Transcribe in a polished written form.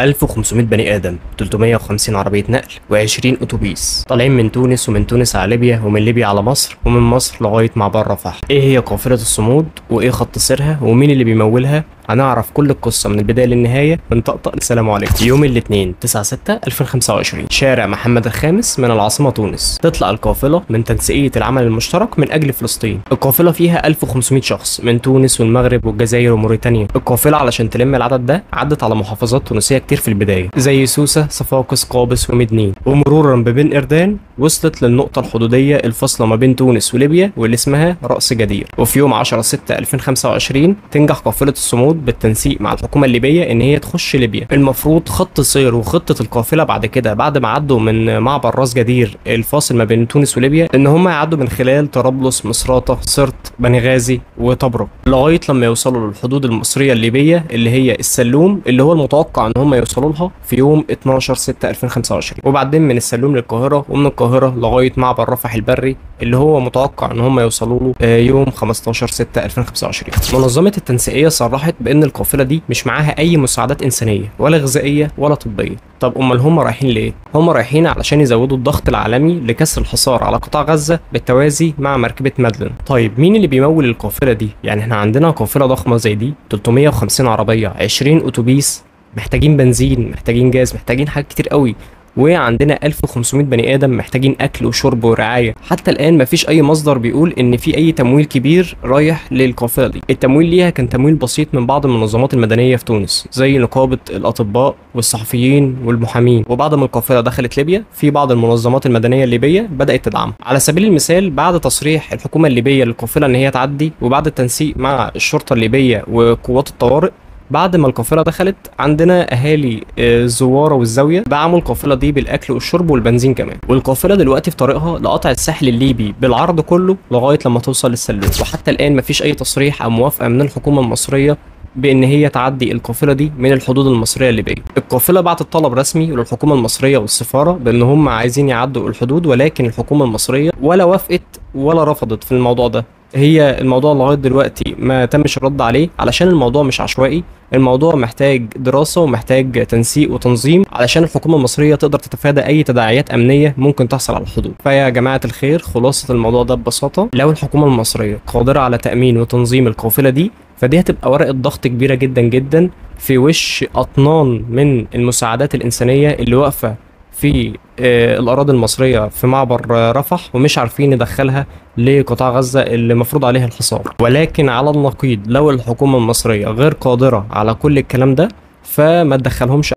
1500 بني آدم، 350 عربية نقل، و20 أتوبيس طالعين من تونس، ومن تونس على ليبيا، ومن ليبيا على مصر، ومن مصر لغاية معبر رفح. إيه هي قافلة الصمود؟ وإيه خط سيرها؟ ومين اللي بيمولها؟ هنعرف كل القصة من البداية للنهاية من طقطق لسلام عليكم. يوم الاثنين 9/6/2025، شارع محمد الخامس من العاصمة تونس. تطلع القافلة من تنسيقية العمل المشترك من أجل فلسطين. القافلة فيها 1500 شخص من تونس والمغرب والجزائر وموريتانيا. القافلة علشان تلم العدد ده عدت على محافظات تونسية كتير في البداية، زي سوسة، صفاقس، قابس، ومدنين، ومرورا ببين إردان وصلت للنقطة الحدودية الفاصلة ما بين تونس وليبيا واللي اسمها رأس جدير. وفي يوم 10/6/2025 تنجح قافلة الصمود بالتنسيق مع الحكومة الليبية إن هي تخش ليبيا. المفروض خط سير وخطة القافلة بعد كده، بعد ما عدوا من معبر راس جدير الفاصل ما بين تونس وليبيا، إن هم يعدوا من خلال طرابلس، مصراتة، سرت، بنغازي، وطبرق، لغاية لما يوصلوا للحدود المصرية الليبية اللي هي السلوم، اللي هو المتوقع إن هم يوصلوا لها في يوم 12/6/2025. وبعدين من السلوم للقاهرة، ومن القاهرة لغاية معبر رفح البري اللي هو متوقع إن هم يوصلوا له يوم 15/6/2025. منظمة التنسيقية صرحت بان القافله دي مش معاها اي مساعدات انسانيه ولا غذائيه ولا طبيه. طب امال هم رايحين ليه؟ هم رايحين علشان يزودوا الضغط العالمي لكسر الحصار على قطاع غزه بالتوازي مع مركبه مادلين. طيب مين اللي بيمول القافله دي؟ يعني احنا عندنا قافله ضخمه زي دي، 350 عربيه، 20 اتوبيس، محتاجين بنزين، محتاجين جاز، محتاجين حاجات كتير قوي، وعندنا 1500 بني ادم محتاجين اكل وشرب ورعايه. حتى الان مفيش اي مصدر بيقول ان في اي تمويل كبير رايح للقافله دي. التمويل ليها كان تمويل بسيط من بعض المنظمات المدنيه في تونس، زي نقابه الاطباء والصحفيين والمحامين. وبعد ما القافله دخلت ليبيا، في بعض المنظمات المدنيه الليبيه بدات تدعم. على سبيل المثال، بعد تصريح الحكومه الليبيه للقافله ان هي تعدي، وبعد التنسيق مع الشرطه الليبيه وقوات الطوارئ، بعد ما القافله دخلت، عندنا اهالي الزواره والزاويه دعموا القافله دي بالاكل والشرب والبنزين كمان. والقافله دلوقتي في طريقها لقطع الساحل الليبي بالعرض كله لغايه لما توصل للسلوم. وحتى الان مفيش اي تصريح او موافقه من الحكومه المصريه بان هي تعدي القافله دي من الحدود المصريه الليبيه. القافله بعتت طلب رسمي للحكومه المصريه والسفاره بان هم عايزين يعدوا الحدود، ولكن الحكومه المصريه ولا وافقت ولا رفضت في الموضوع ده. هي الموضوع لغايه دلوقتي ما تمش الرد عليه، علشان الموضوع مش عشوائي. الموضوع محتاج دراسه ومحتاج تنسيق وتنظيم علشان الحكومه المصريه تقدر تتفادى اي تداعيات امنيه ممكن تحصل على الحدود. فيا جماعه الخير، خلاصه الموضوع ده ببساطه، لو الحكومه المصريه قادره على تامين وتنظيم القافله دي، فدي هتبقى ورقه ضغط كبيره جدا جدا في وش اطنان من المساعدات الانسانيه اللي واقفه في الأراضي المصرية في معبر رفح، ومش عارفين ندخلها لقطاع غزة اللي مفروض عليها الحصار. ولكن على النقيض، لو الحكومة المصرية غير قادرة على كل الكلام ده، فما تدخلهمش